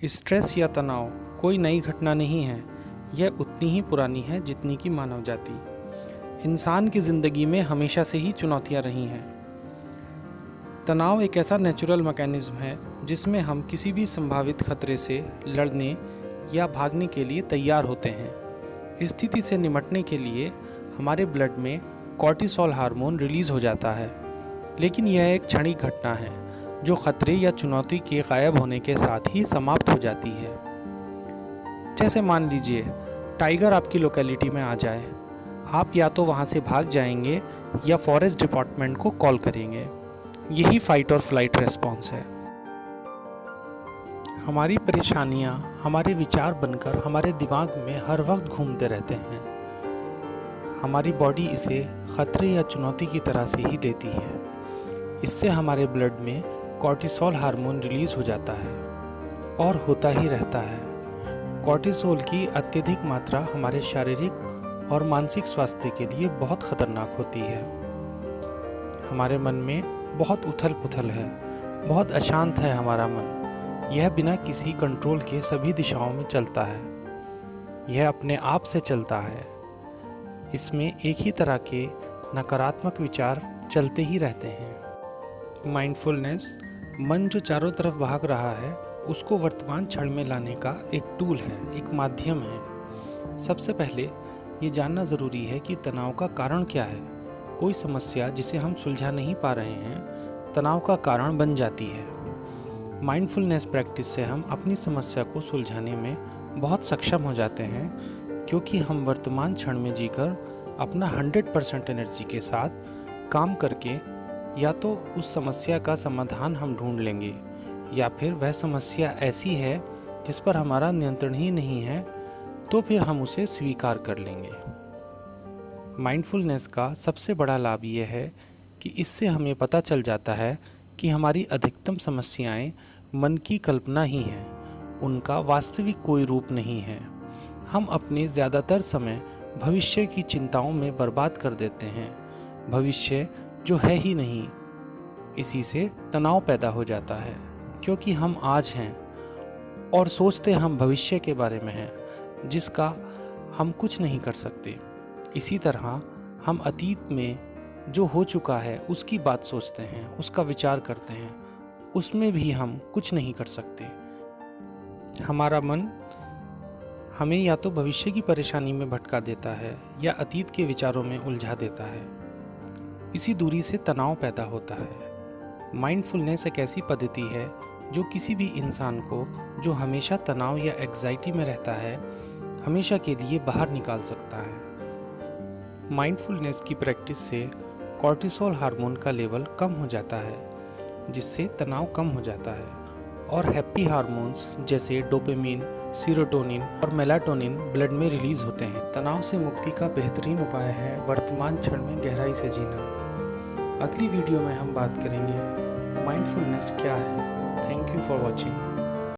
Stress या तनाव कोई नई घटना नहीं है, यह उतनी ही पुरानी है जितनी कि मानव जाति। इंसान की ज़िंदगी में हमेशा से ही चुनौतियाँ रही हैं। तनाव एक ऐसा नेचुरल मैकेनिज़्म है जिसमें हम किसी भी संभावित खतरे से लड़ने या भागने के लिए तैयार होते हैं। स्थिति से निपटने के लिए हमारे ब्लड में कॉर्टिसोल हार्मोन रिलीज़ हो जाता है, लेकिन यह एक क्षणिक घटना है जो खतरे या चुनौती के गायब होने के साथ ही समाप्त हो जाती है। जैसे मान लीजिए टाइगर आपकी लोकेलिटी में आ जाए, आप या तो वहाँ से भाग जाएंगे या फॉरेस्ट डिपार्टमेंट को कॉल करेंगे। यही फाइट और फ्लाइट रेस्पॉन्स है। हमारी परेशानियाँ हमारे विचार बनकर हमारे दिमाग में हर वक्त घूमते रहते हैं। हमारी बॉडी इसे खतरे या चुनौती की तरह से ही लेती है। इससे हमारे ब्लड में कॉर्टिसोल हार्मोन रिलीज़ हो जाता है और होता ही रहता है। कॉर्टिसोल की अत्यधिक मात्रा हमारे शारीरिक और मानसिक स्वास्थ्य के लिए बहुत खतरनाक होती है। हमारे मन में बहुत उथल पुथल है, बहुत अशांत है हमारा मन। यह बिना किसी कंट्रोल के सभी दिशाओं में चलता है। यह अपने आप से चलता है। इसमें एक ही तरह के नकारात्मक विचार चलते ही रहते हैं। माइंडफुलनेस मन जो चारों तरफ भाग रहा है उसको वर्तमान क्षण में लाने का एक टूल है, एक माध्यम है। सबसे पहले ये जानना ज़रूरी है कि तनाव का कारण क्या है। कोई समस्या जिसे हम सुलझा नहीं पा रहे हैं तनाव का कारण बन जाती है। माइंडफुलनेस प्रैक्टिस से हम अपनी समस्या को सुलझाने में बहुत सक्षम हो जाते हैं, क्योंकि हम वर्तमान क्षण में जीकर अपना 100% एनर्जी के साथ काम करके या तो उस समस्या का समाधान हम ढूंढ लेंगे या फिर वह समस्या ऐसी है जिस पर हमारा नियंत्रण ही नहीं है तो फिर हम उसे स्वीकार कर लेंगे। माइंडफुलनेस का सबसे बड़ा लाभ यह है कि इससे हमें पता चल जाता है कि हमारी अधिकतम समस्याएं मन की कल्पना ही हैं, उनका वास्तविक कोई रूप नहीं है। हम अपने ज़्यादातर समय भविष्य की चिंताओं में बर्बाद कर देते हैं, भविष्य जो है ही नहीं। इसी से तनाव पैदा हो जाता है, क्योंकि हम आज हैं और सोचते हम भविष्य के बारे में हैं जिसका हम कुछ नहीं कर सकते। इसी तरह हम अतीत में जो हो चुका है उसकी बात सोचते हैं, उसका विचार करते हैं, उसमें भी हम कुछ नहीं कर सकते। हमारा मन हमें या तो भविष्य की परेशानी में भटका देता है या अतीत के विचारों में उलझा देता है। इसी दूरी से तनाव पैदा होता है। माइंडफुलनेस एक ऐसी पद्धति है जो किसी भी इंसान को जो हमेशा तनाव या एंग्जाइटी में रहता है हमेशा के लिए बाहर निकाल सकता है। माइंडफुलनेस की प्रैक्टिस से कॉर्टिसोल हार्मोन का लेवल कम हो जाता है, जिससे तनाव कम हो जाता है और हैप्पी हार्मोन्स जैसे डोपामिन, सीरोटोनिन और मेलाटोनिन ब्लड में रिलीज होते हैं। तनाव से मुक्ति का बेहतरीन उपाय है वर्तमान क्षण में गहराई से जीना। अगली वीडियो में हम बात करेंगे माइंडफुलनेस क्या है। Thank you for watching.